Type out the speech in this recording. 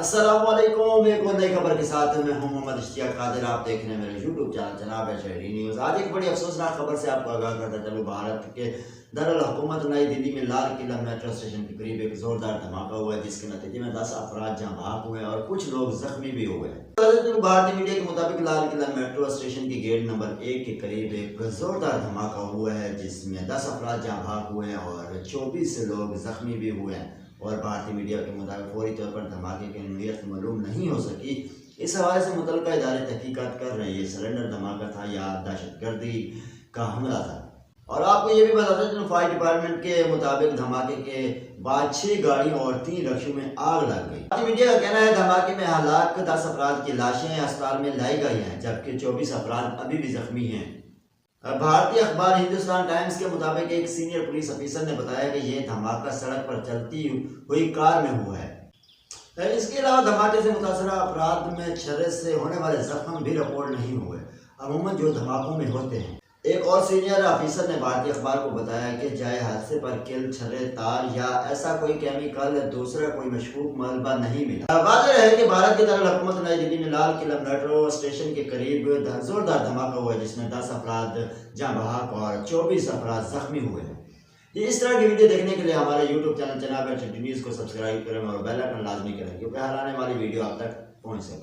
अस्सलामुअलैकुम। एक और नई खबर के साथ मैं हूं मोहम्मद इश्तियाक कादिर। आप देख रहे हैं मेरे यूट्यूब चैनल जनाब शहरी न्यूज़। आज एक बड़ी अफसोसनाक खबर से आपको आगाह करता चलूँ। भारत के दारुल हुकूमत नई दिल्ली में लाल किला मेट्रो स्टेशन के करीब एक जोरदार धमाका हुआ है, जिसके नतीजे में 10 अफराद जहां भाग हुए और कुछ लोग जख्मी भी हुए हैं। भारतीय मीडिया के मुताबिक लाल किला मेट्रो स्टेशन के गेट नंबर 1 के करीब एक जोरदार धमाका हुआ है, जिसमें 10 अफराद जहां भाग हुए हैं और 24 लोग जख्मी भी हुए हैं। और भारतीय मीडिया के मुताबिक फौरी तौर पर धमाके की नौइयत मालूम नहीं हो सकी। इस हवाले से मुतल्लिका इदारे तहकीकात कर रहे हैं, ये सिलेंडर धमाका था या दहशतगर्दी का हमला था। और आपको ये भी बताते हैं, फायर डिपार्टमेंट के मुताबिक धमाके के बाद 6 गाड़ियों और 3 रक्षों में आग लग गई। भारतीय मीडिया का कहना है धमाके में हलाक 10 अफराद की लाशें अस्पताल में लाई गई हैं, जबकि 24 अफराद अभी भी जख्मी हैं। भारतीय अखबार हिंदुस्तान टाइम्स के मुताबिक एक सीनियर पुलिस अफसर ने बताया कि यह धमाका सड़क पर चलती हुई कार में हुआ है। इसके अलावा धमाके से मुतासरा अफराद में छर्रे से होने वाले जख्म भी रिपोर्ट नहीं हुए, अमूमन जो धमाकों में होते हैं। एक और सीनियर अफसर ने भारतीय अखबार को बताया कि जाए हादसे पर किल, छर्रे, तार या ऐसा कोई केमिकल दूसरा कोई मशकूक मलबा नहीं मिला। वाज़ेह है कि भारत की दारुल हुकूमत नई दिल्ली में लाल किला मेट्रो स्टेशन के करीब जोरदार धमाका हुआ, जिसमें 10 अफराद जाँ बहक और 24 अफराद जख्मी हुए हैं। इस तरह की वीडियो देखने के लिए हमारे यूट्यूब चैनल जनाब न्यूज़ को सब्सक्राइब करें और बेल आइकन लाजमी करें, क्योंकि हर आने वाली वीडियो आप तक पहुँच सके।